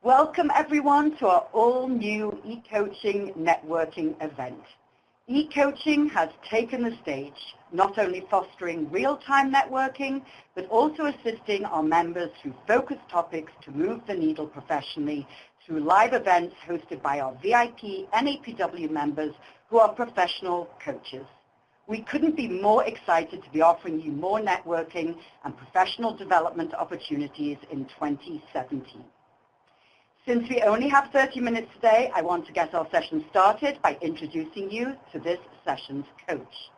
Welcome everyone to our all-new e-coaching networking event. E-coaching has taken the stage, not only fostering real-time networking, but also assisting our members through focused topics to move the needle professionally through live events hosted by our VIP NAPW members who are professional coaches. We couldn't be more excited to be offering you more networking and professional development opportunities in 2017. Since we only have 30 minutes today, I want to get our session started by introducing you to this session's coach.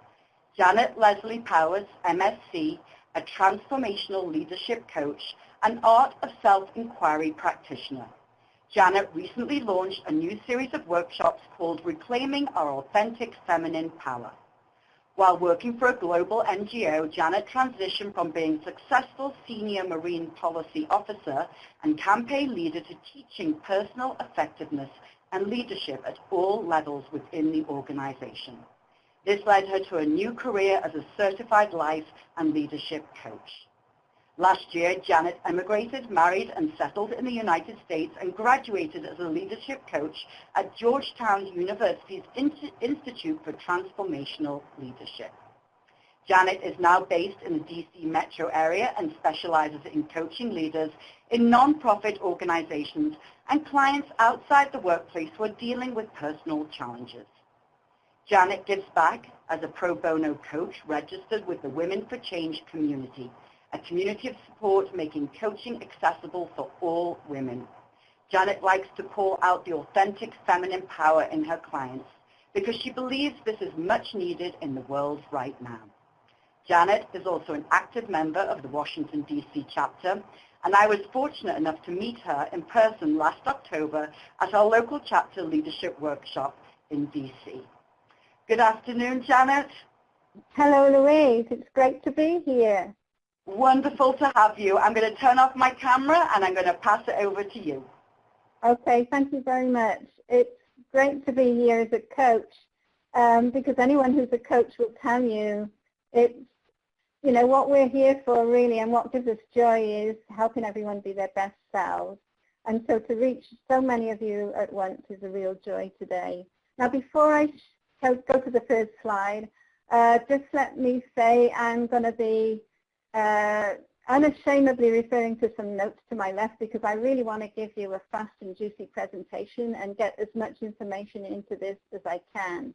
Janet Leslie Powers, MSc, a transformational leadership coach and art of self-inquiry practitioner. Janet recently launched a new series of workshops called Reclaiming Our Authentic Feminine Power. While working for a global NGO, Janet transitioned from being a successful senior marine policy officer and campaign leader to teaching personal effectiveness and leadership at all levels within the organization. This led her to a new career as a certified life and leadership coach. Last year, Janet emigrated, married, and settled in the United States and graduated as a leadership coach at Georgetown University's Institute for Transformational Leadership. Janet is now based in the DC metro area and specializes in coaching leaders in nonprofit organizations and clients outside the workplace who are dealing with personal challenges. Janet gives back as a pro bono coach registered with the Women for Change community, a community of support making coaching accessible for all women. Janet likes to call out the authentic feminine power in her clients because she believes this is much needed in the world right now. Janet is also an active member of the Washington, D.C. chapter, and I was fortunate enough to meet her in person last October at our local chapter leadership workshop in D.C. Good afternoon, Janet. Hello, Louise. It's great to be here. Wonderful to have you. I'm going to turn off my camera and I'm going to pass it over to you. Okay, thank you very much. It's great to be here as a coach because anyone who's a coach will tell you it's, what we're here for really, and what gives us joy is helping everyone be their best selves. And so to reach so many of you at once is a real joy today. Now before I go to the first slide, just let me say I'm going to be unashamedly referring to some notes to my left because I really want to give you a fast and juicy presentation and get as much information into this as I can.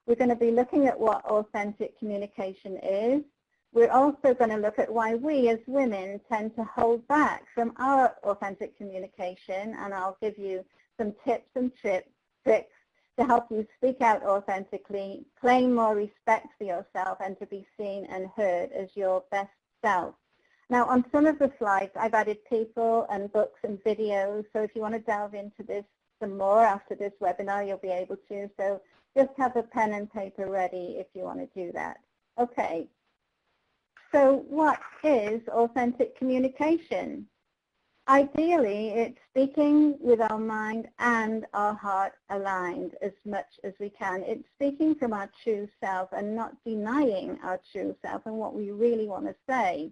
We're going to be looking at what authentic communication is. We're also going to look at why we as women tend to hold back from our authentic communication, and I'll give you some tips and tricks to help you speak out authentically, claim more respect for yourself, and to be seen and heard as your best self. Now on some of the slides I've added people and books and videos, so if you want to delve into this some more after this webinar you'll be able to, so just have a pen and paper ready if you want to do that. Okay, so what is authentic communication? Ideally it's speaking with our mind and our heart aligned as much as we can. It's speaking from our true self and not denying our true self and what we really want to say.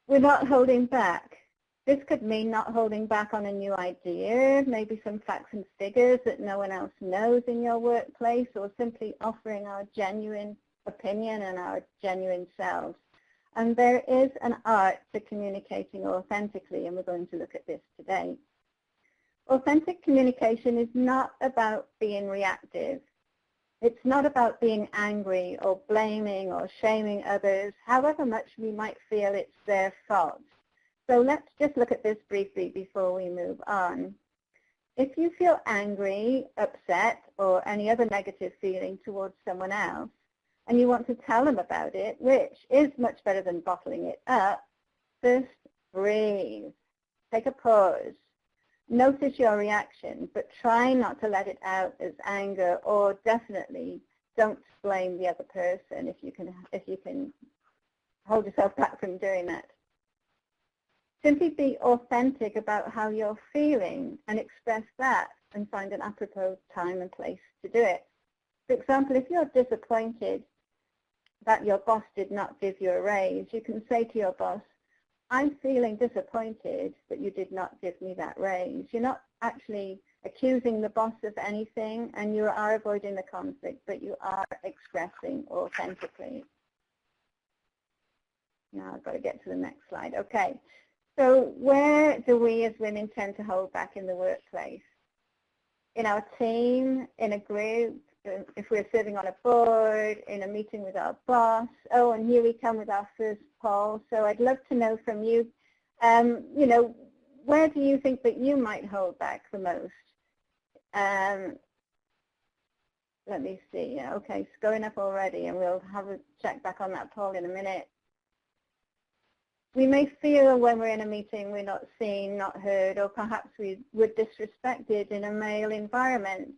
We're not holding back. This could mean not holding back on a new idea, maybe some facts and figures that no one else knows in your workplace, or simply offering our genuine opinion and our genuine selves. And there is an art to communicating authentically, and we're going to look at this today. Authentic communication is not about being reactive. It's not about being angry or blaming or shaming others, however much we might feel it's their fault. So let's just look at this briefly before we move on. If you feel angry, upset, or any other negative feeling towards someone else, and you want to tell them about it, which is much better than bottling it up, first breathe. Take a pause. Notice your reaction, but try not to let it out as anger, or definitely don't blame the other person if you can hold yourself back from doing that. Simply be authentic about how you're feeling and express that, and find an apropos time and place to do it. For example, if you're disappointed that your boss did not give you a raise, you can say to your boss, I'm feeling disappointed that you did not give me that raise. You're not actually accusing the boss of anything, and you are avoiding the conflict, but you are expressing authentically. Now I've got to get to the next slide. Okay, so where do we as women tend to hold back in the workplace? In our team, in a group, if we're serving on a board, in a meeting with our boss. Oh, and here we come with our first poll. So I'd love to know from you, you know, where do you think that you might hold back the most? Let me see. Okay, it's going up already, and we'll have a check back on that poll in a minute. We may feel when we're in a meeting we're not seen, not heard, or perhaps we were disrespected in a male environment.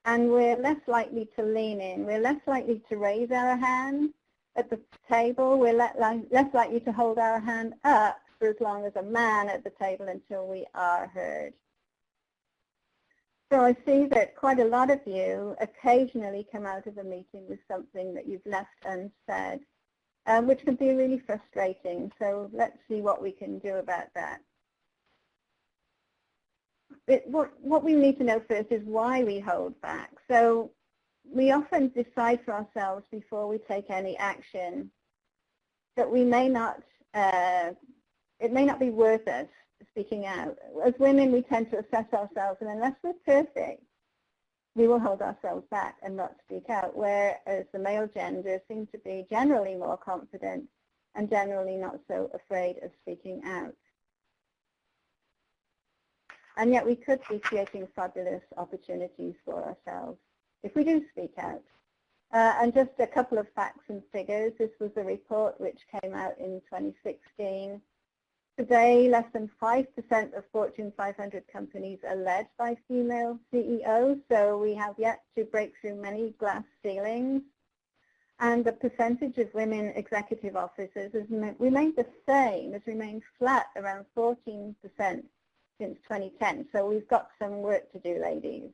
And we're less likely to lean in. We're less likely to raise our hand at the table. We're less likely to hold our hand up for as long as a man at the table until we are heard. So I see that quite a lot of you occasionally come out of a meeting with something that you've left unsaid, which can be really frustrating. So let's see what we can do about that. What we need to know first is why we hold back. So we often decide for ourselves before we take any action that we may not, it may not be worth us speaking out. As women, we tend to assess ourselves, and unless we're perfect, we will hold ourselves back and not speak out, whereas the male gender seem to be generally more confident and generally not so afraid of speaking out. And yet we could be creating fabulous opportunities for ourselves if we do speak out. And just a couple of facts and figures. This was a report which came out in 2016. Today, less than 5% of Fortune 500 companies are led by female CEOs, so we have yet to break through many glass ceilings. And the percentage of women executive officers has remained the same, has remained flat around 14% since 2010. So we've got some work to do, ladies.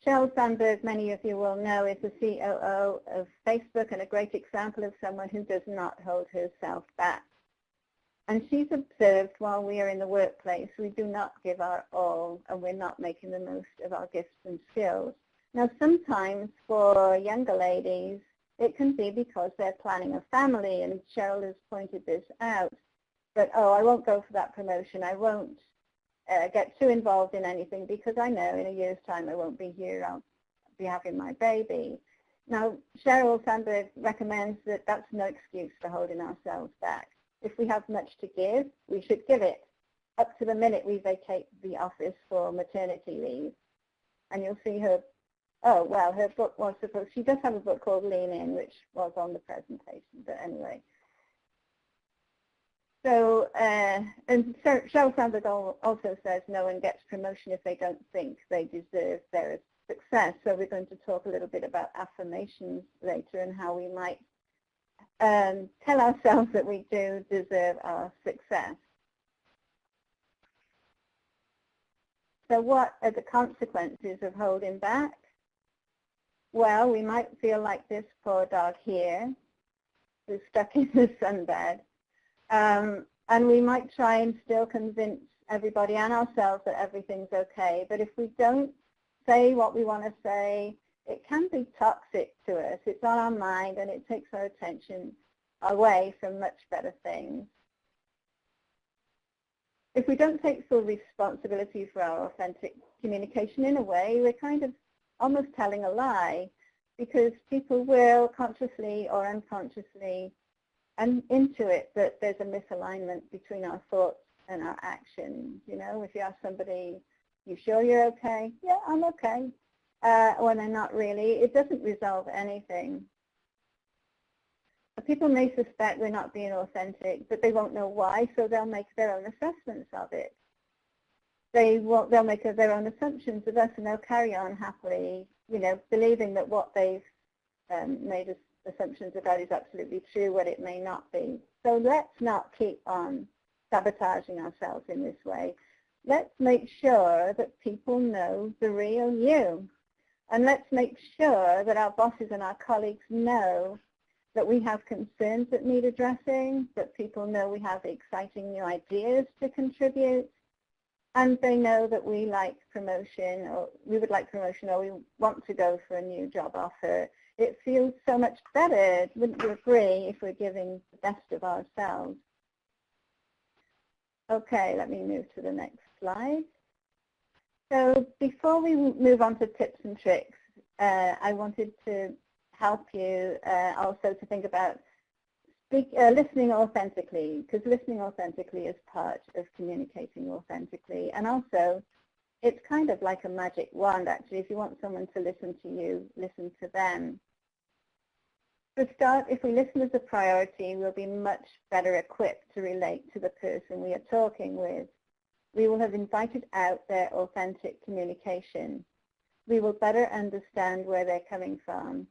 Sheryl Sandberg, many of you will know, is the COO of Facebook and a great example of someone who does not hold herself back. And she's observed while we are in the workplace, we do not give our all and we're not making the most of our gifts and skills. Now, sometimes for younger ladies, it can be because they're planning a family, and Sheryl has pointed this out. But, oh, I won't go for that promotion. I won't get too involved in anything because I know in a year's time I won't be here. I'll be having my baby. Now, Sheryl Sandberg recommends that that's no excuse for holding ourselves back. If we have much to give, we should give it up to the minute we vacate the office for maternity leave. And you'll see her, oh, well, her book was supposed, she does have a book called Lean In, which was on the presentation, but anyway. So, and Sheryl Sandberg also says no one gets promotion if they don't think they deserve their success. So we're going to talk a little bit about affirmations later and how we might tell ourselves that we do deserve our success. So what are the consequences of holding back? Well, we might feel like this poor dog here who's stuck in the sunbed. And we might try and still convince everybody and ourselves that everything's okay. But if we don't say what we want to say, it can be toxic to us. It's on our mind and it takes our attention away from much better things. If we don't take full responsibility for our authentic communication, in a way, we're kind of almost telling a lie, because people will consciously or unconsciously and intuit that there's a misalignment between our thoughts and our actions. You know, if you ask somebody, you sure you're okay? Yeah, I'm okay. When they're not really, it doesn't resolve anything. People may suspect we're not being authentic, but they won't know why, so they'll make their own assessments of it. They'll make their own assumptions of us, and they'll carry on happily, you know, believing that what they've made assumptions about is absolutely true, what it may not be. So let's not keep on sabotaging ourselves in this way. Let's make sure that people know the real you. And let's make sure that our bosses and our colleagues know that we have concerns that need addressing, that people know we have exciting new ideas to contribute, and they know that we like promotion, or we would like promotion, or we want to go for a new job offer. It feels so much better, wouldn't you agree, if we're giving the best of ourselves? Okay, let me move to the next slide. So before we move on to tips and tricks, I wanted to help you also to think about listening authentically, because listening authentically is part of communicating authentically. And also, it's kind of like a magic wand, actually. If you want someone to listen to you, listen to them. For a start, if we listen as a priority, we'll be much better equipped to relate to the person we are talking with. We will have invited out their authentic communication. We will better understand where they're coming from.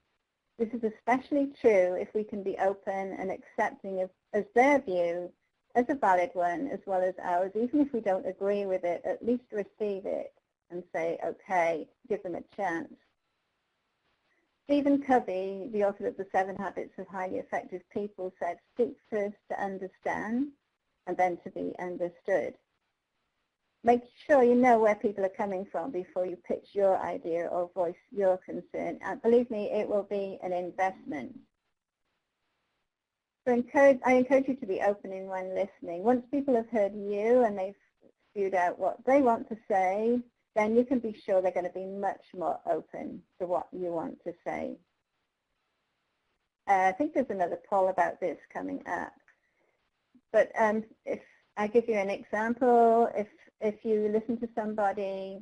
This is especially true if we can be open and accepting of their view as a valid one as well as ours. Even if we don't agree with it, at least receive it and say, okay, give them a chance. Stephen Covey, the author of The 7 Habits of Highly Effective People, said, seek first to understand and then to be understood. Make sure you know where people are coming from before you pitch your idea or voice your concern. And believe me, it will be an investment. So I encourage you to be open when listening. Once people have heard you and they've spewed out what they want to say, then you can be sure they're going to be much more open to what you want to say. I think there's another poll about this coming up. But if I give you an example, if you listen to somebody,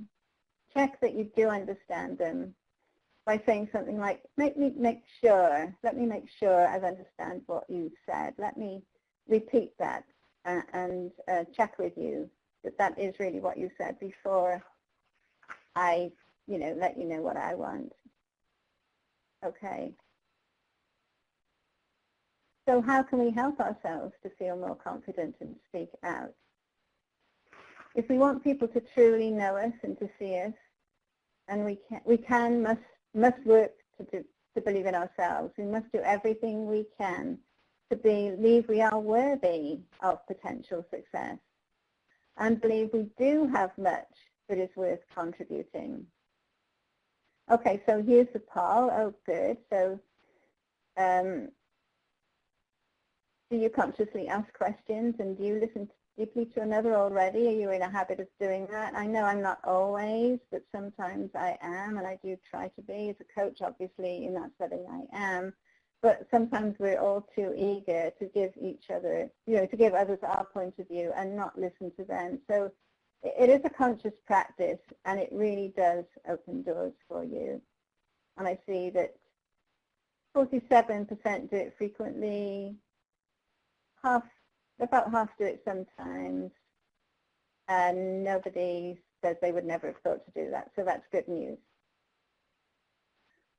check that you do understand them by saying something like, let me make sure I understand what you said. Let me repeat that and check with you that that is really what you said before I, let you know what I want. Okay. So how can we help ourselves to feel more confident and speak out? If we want people to truly know us and to see us, and must work to believe in ourselves. We must do everything we can to believe we are worthy of potential success and believe we do have much that is worth contributing. Okay, so here's the poll. Oh, good. So do you consciously ask questions, and do you listen deeply to another already? Are you in a habit of doing that? I know I'm not always, but sometimes I am, and I do try to be. As a coach, obviously, in that setting I am. But sometimes we're all too eager to give each other, to give others our point of view and not listen to them. So it is a conscious practice, and it really does open doors for you. And I see that 47% do it frequently, about half do it sometimes, and nobody says they would never have thought to do that, so that's good news.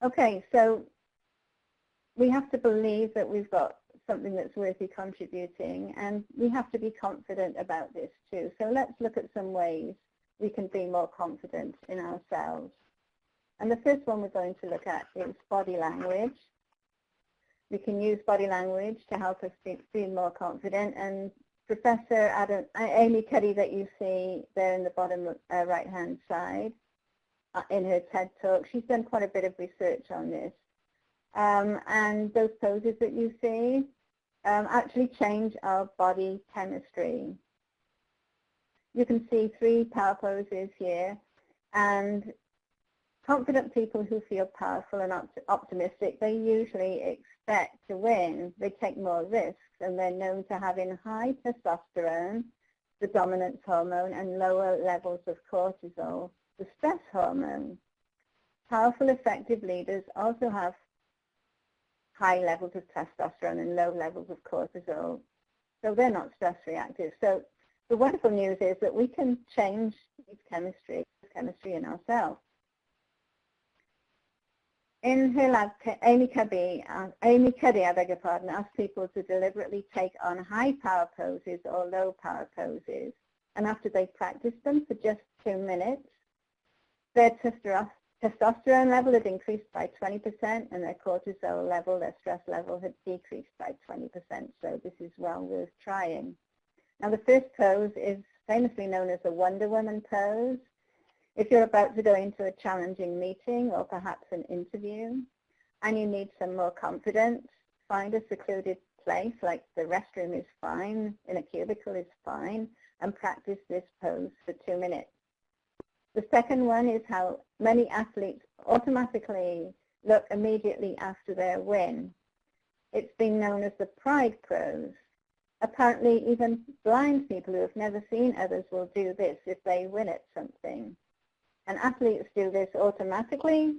Okay, so we have to believe that we've got something that's worthy contributing, and we have to be confident about this too. So let's look at some ways we can be more confident in ourselves. And the first one we're going to look at is body language. We can use body language to help us feel more confident. And Professor Amy Cuddy, that you see there in the bottom right-hand side in her TED Talk, she's done quite a bit of research on this. And those poses that you see actually change our body chemistry. You can see 3 power poses here, and confident people who feel powerful and optimistic, they usually expect to win. They take more risks, and they're known to having high testosterone, the dominance hormone, and lower levels of cortisol, the stress hormone. Powerful, effective leaders also have high levels of testosterone and low levels of cortisol, so they're not stress reactive. So the wonderful news is that we can change this chemistry in ourselves. In her lab, Amy Cuddy, asked people to deliberately take on high power poses or low power poses, and after they practiced them for just 2 minutes, their testosterone level had increased by 20%, and their cortisol level, their stress level, had decreased by 20%. So this is well worth trying. Now the first pose is famously known as the Wonder Woman pose. If you're about to go into a challenging meeting or perhaps an interview and you need some more confidence, find a secluded place, like the restroom is fine, in a cubicle is fine, and practice this pose for 2 minutes. The second one is how many athletes automatically look immediately after their win. It's been known as the pride pose. Apparently, even blind people who have never seen others will do this if they win at something. And athletes do this automatically,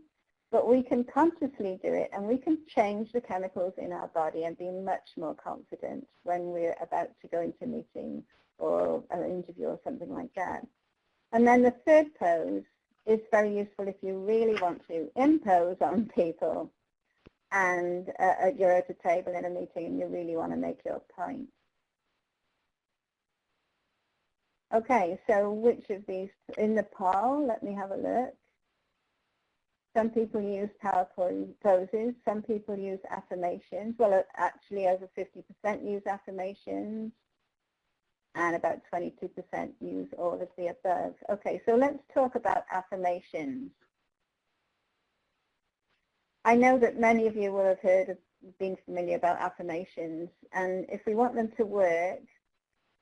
but we can consciously do it, and we can change the chemicals in our body and be much more confident when we're about to go into a meeting or an interview or something like that. And then the third pose is very useful if you really want to impose on people and you're at a table in a meeting and you really want to make your point. Okay, so which of these, in the poll, let me have a look. Some people use PowerPoint poses, some people use affirmations. Well, actually over 50% use affirmations, and about 22% use all of the above. Okay, so let's talk about affirmations. I know that many of you will have heard of being familiar about affirmations, and if we want them to work,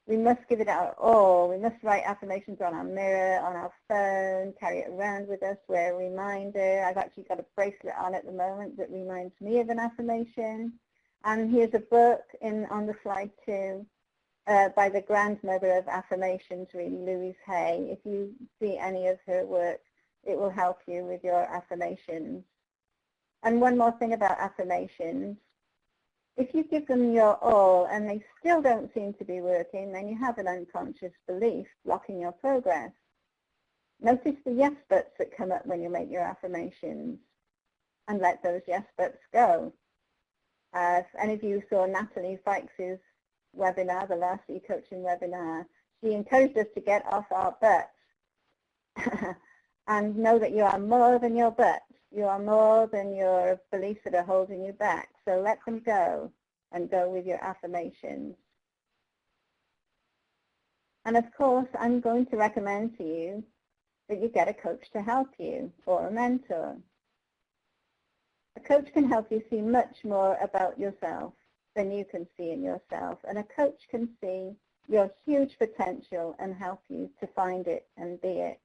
we must give it our all. We must write affirmations on our mirror, on our phone, carry it around with us, wear a reminder. I've actually got a bracelet on at the moment that reminds me of an affirmation. And here's a book on the slide too, by the grandmother of affirmations, really, Louise Hay. If you see any of her work, it will help you with your affirmations. And one more thing about affirmations. If you give them your all and they still don't seem to be working, then you have an unconscious belief blocking your progress. Notice the yes buts that come up when you make your affirmations and let those yes buts go. If any of you saw Natalie Fikes' webinar, the last e-coaching webinar, she encouraged us to get off our butts and know that you are more than your butts. You are more than your beliefs that are holding you back. So let them go and go with your affirmations. And of course, I'm going to recommend to you that you get a coach to help you or a mentor. A coach can help you see much more about yourself than you can see in yourself. And a coach can see your huge potential and help you to find it and be it.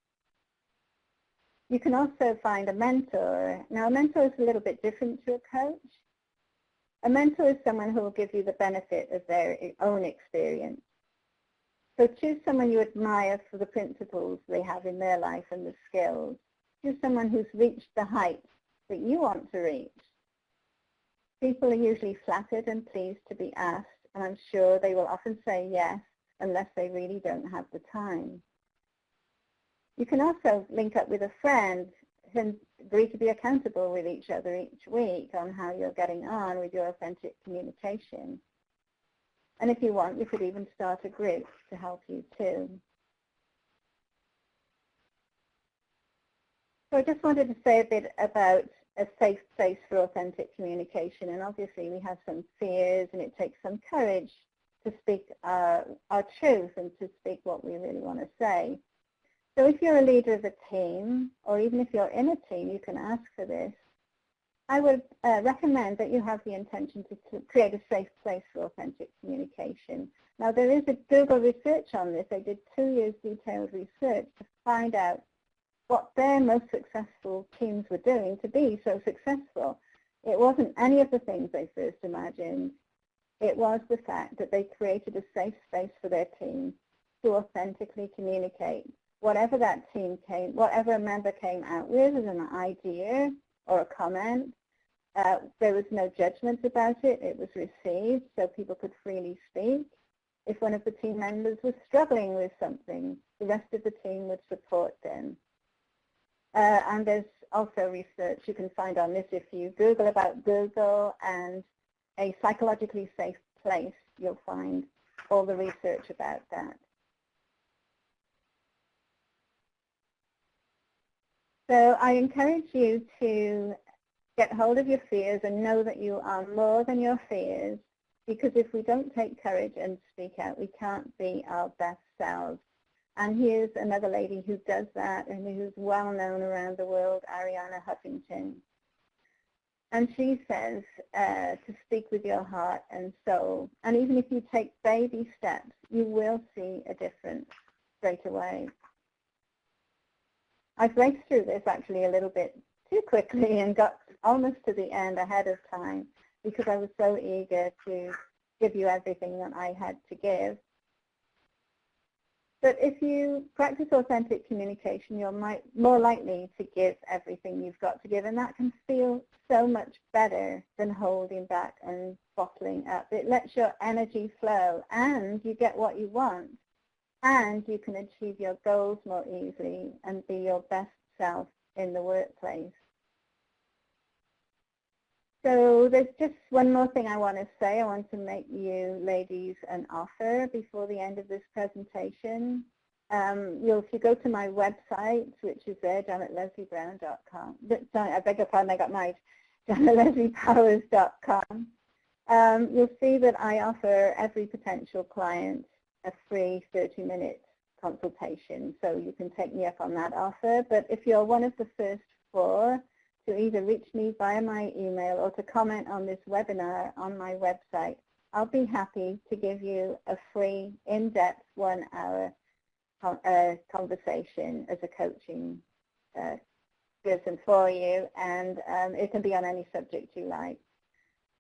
You can also find a mentor. Now, a mentor is a little bit different to a coach. A mentor is someone who will give you the benefit of their own experience. So choose someone you admire for the principles they have in their life and the skills. Choose someone who's reached the heights that you want to reach. People are usually flattered and pleased to be asked, and I'm sure they will often say yes unless they really don't have the time. You can also link up with a friend and agree to be accountable with each other each week on how you're getting on with your authentic communication. And if you want, you could even start a group to help you too. So I just wanted to say a bit about a safe space for authentic communication. And obviously we have some fears and it takes some courage to speak our truth and to speak what we really want to say. So if you're a leader of a team, or even if you're in a team, you can ask for this. I would recommend that you have the intention to create a safe place for authentic communication. Now, there is a Google research on this. They did 2 years detailed research to find out what their most successful teams were doing to be so successful. It wasn't any of the things they first imagined. It was the fact that they created a safe space for their team to authentically communicate. Whatever that team whatever a member came out with as an idea or a comment, there was no judgment about it. It was received so people could freely speak. If one of the team members was struggling with something, the rest of the team would support them. And there's also research you can find on this. If you Google about Google and a psychologically safe place, you'll find all the research about that. So I encourage you to get hold of your fears and know that you are more than your fears, because if we don't take courage and speak out, we can't be our best selves. And here's another lady who does that and who's well known around the world, Arianna Huffington. And she says to speak with your heart and soul. And even if you take baby steps, you will see a difference straight away. I've raced through this actually a little bit too quickly and got almost to the end ahead of time because I was so eager to give you everything that I had to give. But if you practice authentic communication, you're more likely to give everything you've got to give, and that can feel so much better than holding back and bottling up. It lets your energy flow, and you get what you want, and you can achieve your goals more easily and be your best self in the workplace. So there's just one more thing I want to say. I want to make you ladies an offer before the end of this presentation. If you go to my website, which is there, JanetLeslieBrown.com. Sorry, I beg your pardon, I got married. JanetLesliePowers.com. You'll see that I offer every potential client a free 30-minute consultation. So you can take me up on that offer. But if you're one of the first 4, to either reach me via my email or to comment on this webinar on my website, I'll be happy to give you a free, in-depth 1-hour conversation as a coaching person for you, and it can be on any subject you like.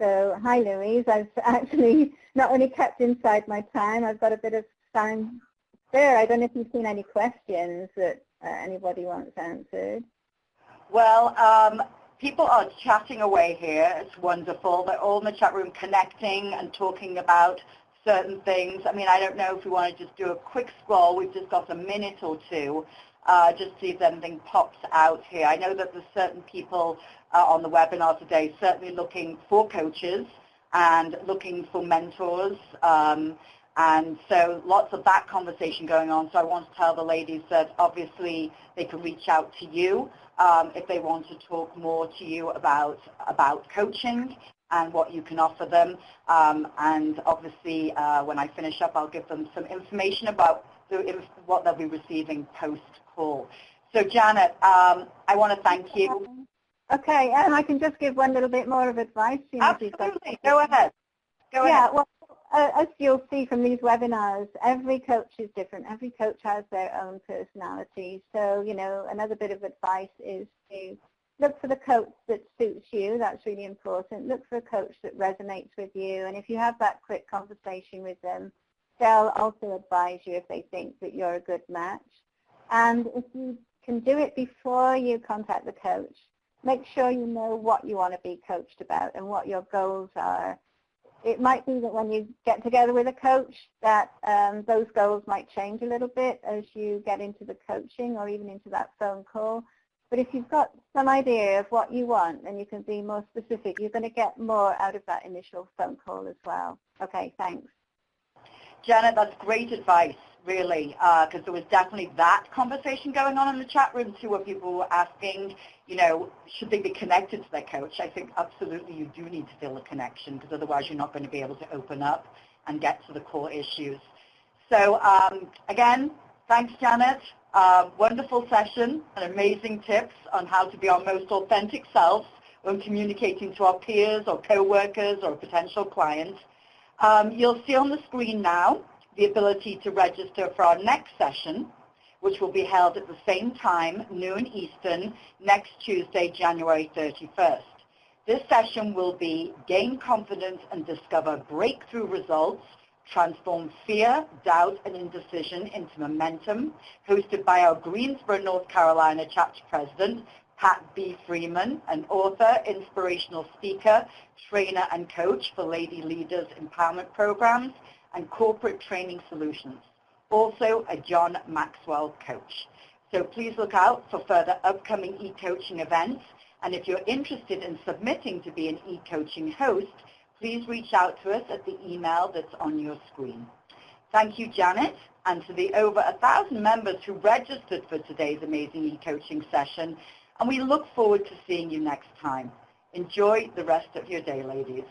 So, hi Louise, I've actually not only kept inside my time, I've got a bit of time there. I don't know if you've seen any questions that anybody wants answered. Well, people are chatting away here. It's wonderful. They're all in the chat room connecting and talking about certain things. I mean, I don't know if we want to just do a quick scroll. We've just got a minute or two just to see if anything pops out here. I know that there's certain people on the webinar today certainly looking for coaches and looking for mentors. And so lots of that conversation going on. So I want to tell the ladies that obviously they can reach out to you if they want to talk more to you about coaching and what you can offer them. And obviously when I finish up, I'll give them some information about what they'll be receiving post-call. So Janet, I want to thank you. Okay, and I can just give one little bit more of advice. Absolutely. Go ahead. Yeah, well, as you'll see from these webinars, every coach is different. Every coach has their own personality. So, you know, another bit of advice is to look for the coach that suits you. That's really important. Look for a coach that resonates with you. And if you have that quick conversation with them, they'll also advise you if they think that you're a good match. And if you can do it before you contact the coach, make sure you know what you want to be coached about and what your goals are. It might be that when you get together with a coach that those goals might change a little bit as you get into the coaching or even into that phone call. But if you've got some idea of what you want and you can be more specific, you're going to get more out of that initial phone call as well. Okay, thanks. Janet, that's great advice, really, because there was definitely that conversation going on in the chat room too, where people were asking, you know, should they be connected to their coach? I think absolutely you do need to feel a connection, because otherwise you're not going to be able to open up and get to the core issues. So again, thanks, Janet. Wonderful session and amazing tips on how to be our most authentic selves when communicating to our peers or co-workers or potential clients. You'll see on the screen now the ability to register for our next session, which will be held at the same time, noon Eastern, next Tuesday, January 31st. This session will be Gain Confidence and Discover Breakthrough Results, Transform Fear, Doubt, and Indecision into Momentum, hosted by our Greensboro, North Carolina chapter president, Pat B. Freeman, an author, inspirational speaker, trainer, and coach for Lady Leaders Empowerment Programs and Corporate Training Solutions. Also a John Maxwell coach. So please look out for further upcoming e-coaching events. And if you're interested in submitting to be an e-coaching host, please reach out to us at the email that's on your screen. Thank you, Janet, and to the over 1,000 members who registered for today's amazing e-coaching session. And we look forward to seeing you next time. Enjoy the rest of your day, ladies.